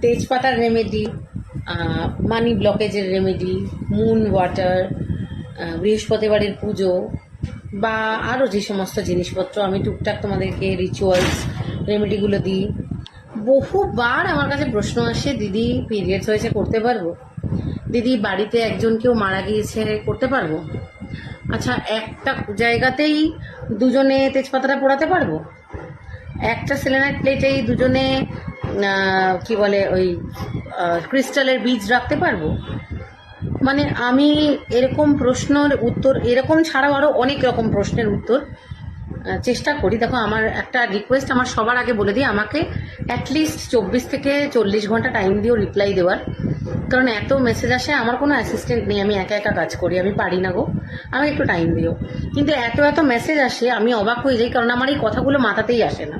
তেজপাতার রেমেডি, মানি ব্লকেজের remedy, moon water, বৃহস্পতিবারের পুজো বা আরও যে সমস্ত জিনিসপত্র আমি টুকটাক তোমাদেরকে রিচুয়ালস রেমেডিগুলো দিই। বহুবার আমার কাছে প্রশ্ন আসে, দিদি পিরিয়ডস হয়েছে করতে পারবো? দিদি বাড়িতে একজন কেউ মারা গিয়েছে করতে পারবো? আচ্ছা, একটা জায়গাতেই দুজনে তেজপাতাটা পোড়াতে পারবো? একটা সেলেনাইট প্লেটেই দুজনে কি বলে ওই ক্রিস্টালের বীজ রাখতে পারবো? মানে আমি এরকম প্রশ্নের উত্তর, এরকম ছাড়াও আরও অনেক রকম প্রশ্নের উত্তর চেষ্টা করি। দেখো, আমার একটা রিকোয়েস্ট, আমার সবার আগে বলে দিই, আমাকে অ্যাটলিস্ট 24 থেকে 40 ঘন্টা টাইম দিও রিপ্লাই দেওয়ার। কারণ এত মেসেজ আসে, আমার কোনো অ্যাসিস্ট্যান্ট নেই, আমি একা একা কাজ করি, আমি পারি না গো, আমাকে একটু টাইম দিও। কিন্তু এত এত মেসেজ আসে, আমি অবাক হয়ে যাই, কারণ আমার এই কথাগুলো মাথাতেই আসে না।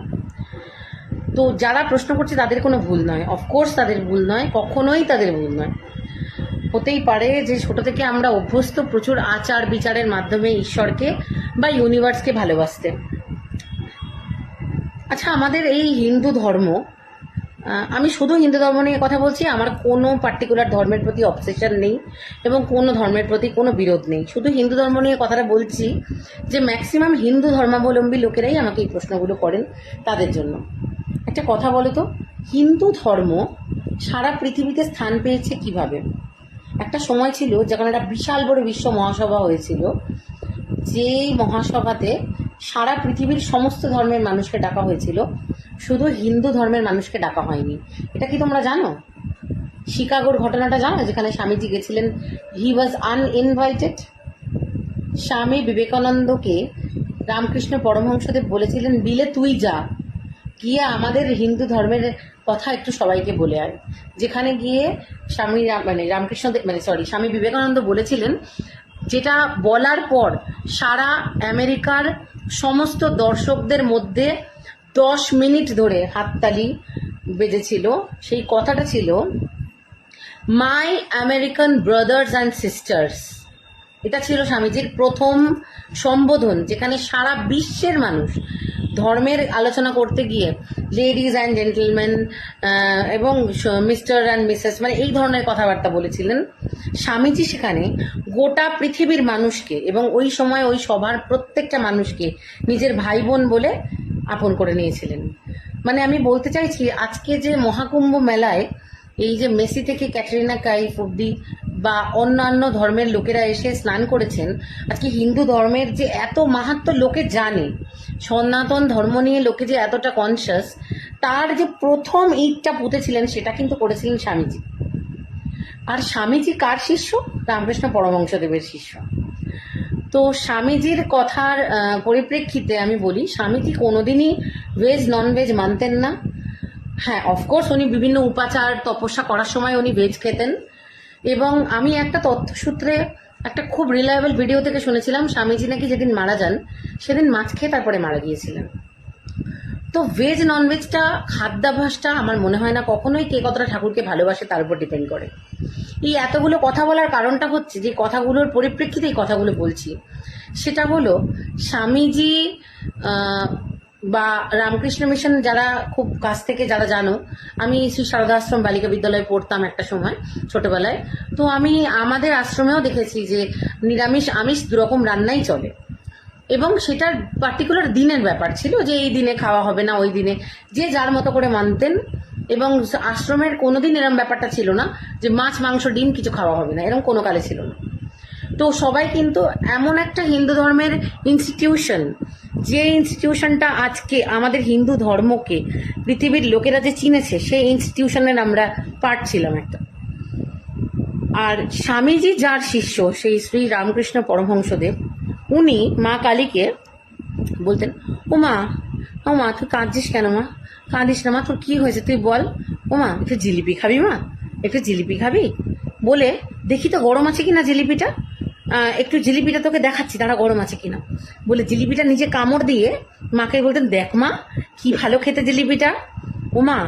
তো যারা প্রশ্ন করছে তাদের কোনো ভুল নয়, অফকোর্স তাদের ভুল নয়, কখনোই তাদের ভুল নয়। হতেই পারে যে ছোট থেকে আমরা অভ্যস্ত প্রচুর আচার বিচারের মাধ্যমে ঈশ্বরকে বা ইউনিভার্সকে ভালোবাসতে। আচ্ছা, আমাদের এই হিন্দু ধর্ম, আমি শুধু হিন্দু ধর্ম নিয়ে কথা বলছি, আমার কোনো পার্টিকুলার ধর্মের প্রতি অবসেশন নেই এবং কোনো ধর্মের প্রতি কোনো বিরোধ নেই, শুধু হিন্দু ধর্ম নিয়ে কথাটা বলছি যে ম্যাক্সিমাম হিন্দু ধর্মাবলম্বী লোকেরাই আমাকে এই প্রশ্নগুলো করেন, তাদের জন্য। একটা কথা বলো তো, হিন্দু ধর্ম সারা পৃথিবীতে স্থান পেয়েছে কিভাবে? একটা সময় ছিল যখন একটা বিশাল বড় বিশ্ব মহাসভা হয়েছিল, যেই মহাসভাতে সারা পৃথিবীর সমস্ত ধর্মের মানুষকে ডাকা হয়েছিল, শুধু হিন্দু ধর্মের মানুষকে ডাকা হয়নি। এটা কি তোমরা জানো? শিকাগোর ঘটনাটা জানো, যেখানে স্বামীজি গেছিলেন, হি ওয়াজ আনইনভাইটেড। স্বামী বিবেকানন্দকে রামকৃষ্ণ পরমহংসদেব বলেছিলেন, বিলে তুই যা, গিয়ে আমাদের হিন্দু ধর্মের কথা একটু সবাইকে বলে আয়। যেখানে গিয়ে স্বামী বিবেকানন্দ বলেছিলেন, যেটা বলার পর সারা আমেরিকার সমস্ত দর্শকদের মধ্যে 10 মিনিট ধরে হাততালি বেজেছিল। সেই কথাটা ছিল, মাই আমেরিকান ব্রাদার্স অ্যান্ড সিস্টার্স। এটা ছিল স্বামীজির প্রথম সম্বোধন, যেখানে সারা বিশ্বের মানুষ ধর্মের আলোচনা করতে গিয়ে লেডিজ অ্যান্ড জেন্টলম্যান এবং মিস্টার অ্যান্ড মিসেস, মানে এই ধরনের কথাবার্তা বলেছিলেন। স্বামীজি সেখানে গোটা পৃথিবীর মানুষকে এবং ওই সময় ওই সভার প্রত্যেকটা মানুষকে নিজের ভাই বোন বলে আপন করে নিয়েছিলেন। মানে আমি বলতে চাইছি, আজকে যে মহাকুম্ভ মেলায় এই যে মেসি থেকে ক্যাটরিনা কাইফ অব্দি বা অন্যান্য ধর্মের লোকেরা এসে স্নান করেছেন, আজকে হিন্দু ধর্মের যে এত মাহাত্ম্য লোকে জানে, সনাতন ধর্ম নিয়ে লোকে যে এতটা কনসিয়াস, তার যে প্রথম ইটটা পুঁতেছিলেন সেটা কিন্তু করেছিলেন স্বামীজি। আর স্বামীজি কার শিষ্য? রামকৃষ্ণ পরমহংসদেবের শিষ্য। তো স্বামীজির কথার পরিপ্রেক্ষিতে আমি বলি, স্বামীজি কোনোদিনই ভেজ নন ভেজ মানতেন না। হ্যাঁ, অফকোর্স উনি বিভিন্ন উপাচার তপস্যা করার সময় উনি ভেজ খেতেন। এবং আমি একটা তথ্যসূত্রে একটা খুব রিলায়েবল ভিডিও থেকে শুনেছিলাম, স্বামীজি নাকি যেদিন মারা যান সেদিন মাছ খেয়ে তারপরে মারা গিয়েছিলেন। তো ভেজ নন ভেজটা, খাদ্যাভ্যাসটা আমার মনে হয় না কখনোই কে কতটা ঠাকুরকে ভালোবাসে তার উপর ডিপেন্ড করে। এই এতগুলো কথা বলার কারণটা হচ্ছে, যে কথাগুলোর পরিপ্রেক্ষিতে এই কথাগুলো বলছি, সেটা হলো স্বামীজি বা রামকৃষ্ণ মিশন, যারা খুব কাছ থেকে যারা জানো, আমি শ্রী সারদা আশ্রম বালিকা বিদ্যালয়ে পড়তাম একটা সময় ছোটবেলায়। তো আমি আমাদের আশ্রমেও দেখেছি যে নিরামিষ আমিষ দুরকম রান্নাই চলে, এবং সেটার পার্টিকুলার দিনের ব্যাপার ছিল, যে এই দিনে খাওয়া হবে না, ওই দিনে যে যার মতো করে মানতেন। এবং আশ্রমের কোনোদিন এরম ব্যাপারটা ছিল না যে মাছ মাংস ডিম কিছু খাওয়া হবে না, এরকম কোনো কালে ছিল না। তো সবাই কিন্তু এমন একটা হিন্দু ধর্মের ইনস্টিটিউশন, যে ইনস্টিটিউশনটা আজকে আমাদের হিন্দু ধর্মকে পৃথিবীর লোকেরা যে চিনেছে, সেই ইনস্টিটিউশনের আমরা পার্ট ছিলাম একটা। আর স্বামীজি যার শিষ্য, সেই শ্রী রামকৃষ্ণ পরমহংসদেব, উনি মা কালীকে বলতেন, ও মা তুই কাঁদছিস কেন মা? কাঁদিস না মা, তোর কি হয়েছে তুই বল। ও মা, একটু জিলিপি খাবি মা, একটু জিলিপি খাবি? বলে, দেখি তো গরম আছে কিনা জিলিপিটা, একটু জিলিপিটা তোকে দেখাচ্ছি, তারা গরম আছে কিনা। বলে জিলিপিটা নিজে কামড় দিয়ে মাকে বলতেন, দেখ মা কি ভালো খেতে জিলিপিটা, ও মা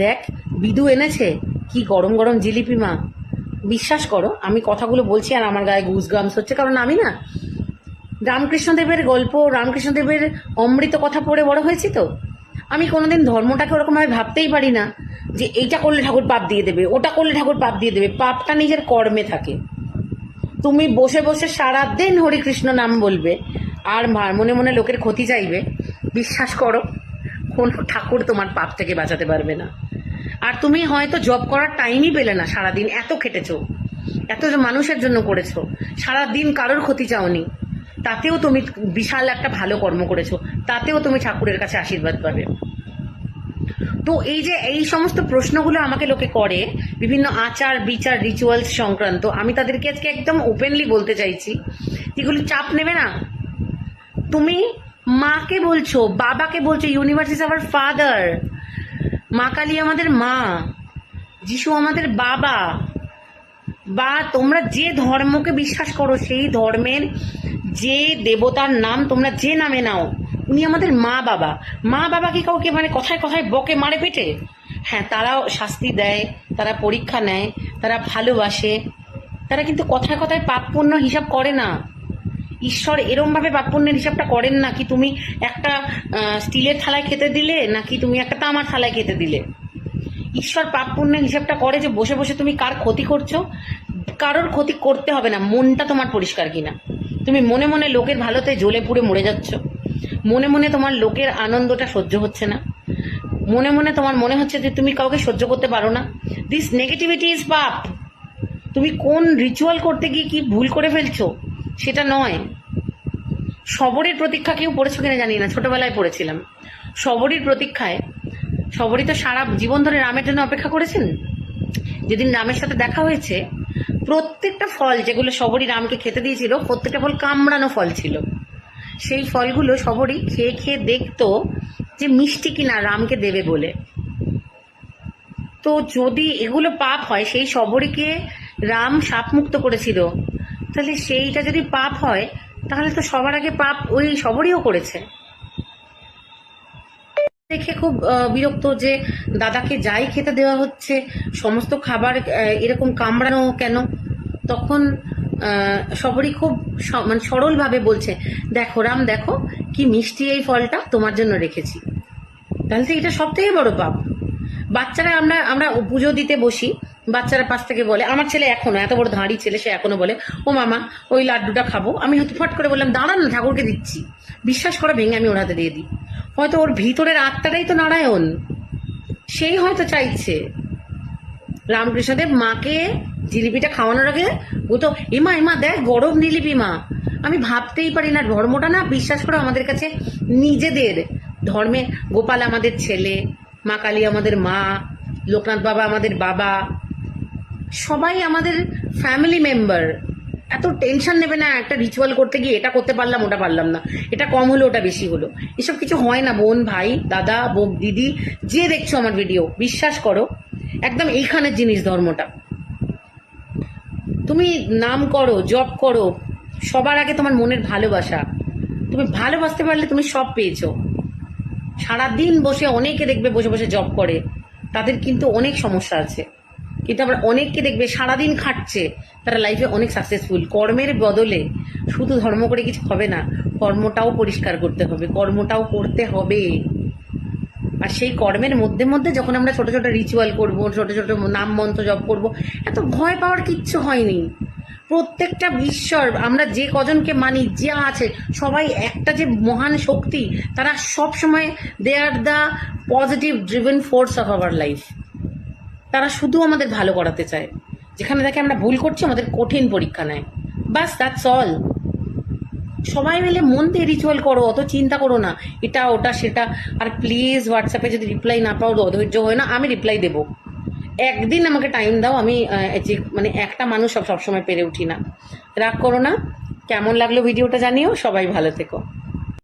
দেখ বিদু এনেছে কি গরম গরম জিলিপি মা। বিশ্বাস করো, আমি কথাগুলো বলছি আর আমার গায়ে গুজগামস হচ্ছে, কারণ আমি না রামকৃষ্ণদেবের গল্প, রামকৃষ্ণদেবের অমৃত কথা পড়ে বড় হয়েছি। তো আমি কোনোদিন ধর্মটাকে ওরকমভাবে ভাবতেই পারি না যে এইটা করলে ঠাকুর পাপ দিয়ে দেবে, ওটা করলে ঠাকুর পাপ দিয়ে দেবে। পাপটা নিজের কর্মে থাকে। তুমি বসে বসে সারাদিন হরিকৃষ্ণ নাম বলবে আর মনে মনে লোকের ক্ষতি চাইবে, বিশ্বাস করো কোনো ঠাকুর তোমার পাপ থেকে বাঁচাতে পারবে না। আর তুমি হয়তো জব করার টাইমই পেলে না, সারাদিন এত খেটেছো, এত মানুষের জন্য করেছো, সারাদিন কারোর ক্ষতি চাওনি, তাতেও তুমি বিশাল একটা ভালো কর্ম করেছো, তাতেও তুমি ঠাকুরের কাছে আশীর্বাদ পাবে। তো এই যে এই সমস্ত প্রশ্নগুলো আমাকে লোকে করে বিভিন্ন আচার বিচার রিচুয়ালস সংক্রান্ত, আমি তাদেরকে আজকে একদম ওপেনলি বলতে চাইছি, এগুলো চাপ নেবে না। তুমি মাকে বলছো, বাবাকে বলছো, ইউনিভার্স ইজ আওয়ার ফাদার, মা কালী আমাদের মা, যিশু আমাদের বাবা, বা তোমরা যে ধর্মকে বিশ্বাস করো সেই ধর্মের যে দেবতার নাম তোমরা যে নামে নাও, উনি আমাদের মা বাবা। মা বাবা কি কাউকে মানে কথায় কথায় বকে মারে পেটে? হ্যাঁ, তারাও শাস্তি দেয়, তারা পরীক্ষা নেয়, তারা ভালোবাসে, তারা কিন্তু কথায় কথায় পাপ পুণ্য হিসাব করে না। ঈশ্বর এরমভাবে পাপ পুণ্যের হিসাবটা করেন না কি তুমি একটা স্টিলের থালায় খেতে দিলে নাকি তুমি একটা তামার থালায় খেতে দিলে। ঈশ্বর পাপ পুণ্যের হিসাবটা করে যে বসে বসে তুমি কার ক্ষতি করছো। কারোর ক্ষতি করতে হবে না, মনটা তোমার পরিষ্কার কিনা। তুমি মনে মনে লোকের ভালোতে জ্বলে পুড়ে মরে যাচ্ছ, মনে মনে তোমার লোকের আনন্দটা সহ্য হচ্ছে না, মনে মনে তোমার মনে হচ্ছে যে তুমি কাউকে সহ্য করতে পারো না। দিস নেগেটিভিটি ইজ পাপ। তুমি কোন রিচুয়াল করতে গিয়ে কি ভুল করে ফেলছো সেটা নয়। শবরীর প্রতীক্ষা কেউ পড়েছো কিনা জানি না, ছোটবেলায় পড়েছিলাম। শবরীর প্রতীক্ষায়, শবরী তো সারা জীবন ধরে রামের জন্য অপেক্ষা করেছেন। যেদিন রামের সাথে দেখা হয়েছে, প্রত্যেকটা ফল যেগুলো শবরী রামকে খেতে দিয়েছিল, প্রত্যেকটা ফল কামড়ানো ফল ছিল। সেই ফলগুলো শবরী খেয়ে খেয়ে দেখতো যে মিষ্টি কিনা রামকে দেবে বলে। তো যদি এগুলো পাপ হয়, সেই শবরীকে রাম শাপ মুক্ত করেছিল, তাহলে সেইটা যদি পাপ হয় তাহলে তো সবার আগে পাপ ওই শবরীও করেছে। দেখে খুব বিরক্ত যে দাদাকে যাই খেতে দেওয়া হচ্ছে সমস্ত খাবার এরকম কামড়ানো কেন। তখন শবরী খুব মানে সরলভাবে বলছে, দেখো রাম, দেখো কি মিষ্টি এই ফলটা তোমার জন্য রেখেছি। তাহলে তো এটা সব থেকে বড় পাপ। বাচ্চারা আমরা পুজো দিতে বসি, বাচ্চারা পাশ থেকে বলে, আমার ছেলে এখনো এত বড় ধাঁড়ি ছেলে, সে এখনো বলে, ও মামা ওই লাড্ডুটা খাবো। আমি হয়তো ফট করে বললাম, দাঁড়ান না, ঠাকুরকে দিচ্ছি। বিশ্বাস করে ভেঙে আমি ওর হাতে দিয়ে দিই। হয়তো ওর ভিতরের আত্মাটাই তো নারায়ণ, সেই হয়তো চাইছে। রামকৃষ্ণদেব মাকে জিলিপিটা খাওয়ানোর আগে বলতো, এমা এমা দেখ গরম জিলিপি মা। আমি ভাবতেই পারি না, ধর্মটা না বিশ্বাস করো আমাদের কাছে নিজেদের। ধর্মে গোপাল আমাদের ছেলে, মা কালী আমাদের মা, লোকনাথ বাবা আমাদের বাবা, সবাই আমাদের ফ্যামিলি মেম্বার। এত টেনশন নেবে না একটা রিচুয়াল করতে গিয়ে, এটা করতে পারলাম ওটা পারলাম না, এটা কম হলো ওটা বেশি হলো, এসব কিছু হয় না। বোন, ভাই, দাদা, দিদি, যে দেখছো আমার ভিডিও, বিশ্বাস করো একদম এইখানের জিনিস ধর্মটা। তুমি নাম করো, জপ করো, সবার আগে তোমার মনের ভালোবাসা। তুমি ভালোবাসতে পারলে তুমি সব পেয়েছো। সারাদিন বসে অনেকে দেখবে বসে বসে জব করে, তাদের কিন্তু অনেক সমস্যা আছে। কিন্তু আবার অনেককে দেখবে সারাদিন খাটছে, তারা লাইফে অনেক সাকসেসফুল। কর্মের বদলে শুধু ধর্ম করে কিছু হবে না, কর্মটাও পরিষ্কার করতে হবে, কর্মটাও করতে হবে। আর সেই কর্মের মধ্যে মধ্যে যখন আমরা ছোট ছোট রিচুয়াল করব, ছোট ছোট নাম মন্ত্র জপ করব, এত ভয় পাওয়ার কিচ্ছু হয়নি। প্রত্যেকটা ঈশ্বর আমরা যে কজনকে মানি, যা আছে সবাই একটা যে মহান শক্তি, তারা সব সময় they are the positive driven force of our life. তারা শুধু আমাদের ভালো করাতে চায়। যেখানে দেখে আমরা ভুল করছি, আমাদের কঠিন পরীক্ষা নেয়। বাস, দ্যাটস অল। সবাই মিলে মন দিয়ে রিচুয়াল করো, অত চিন্তা করো না এটা ওটা সেটা। আর প্লিজ হোয়াটসঅ্যাপে যদি রিপ্লাই না পাও, অধৈর্য হয় না, আমি রিপ্লাই দেবো। একদিন আমাকে টাইম দাও, আমি যে মানে একটা মানুষ সবসময় পেরে উঠি না। রাগ করো না। কেমন লাগলো ভিডিওটা জানিও। সবাই ভালো থেকো।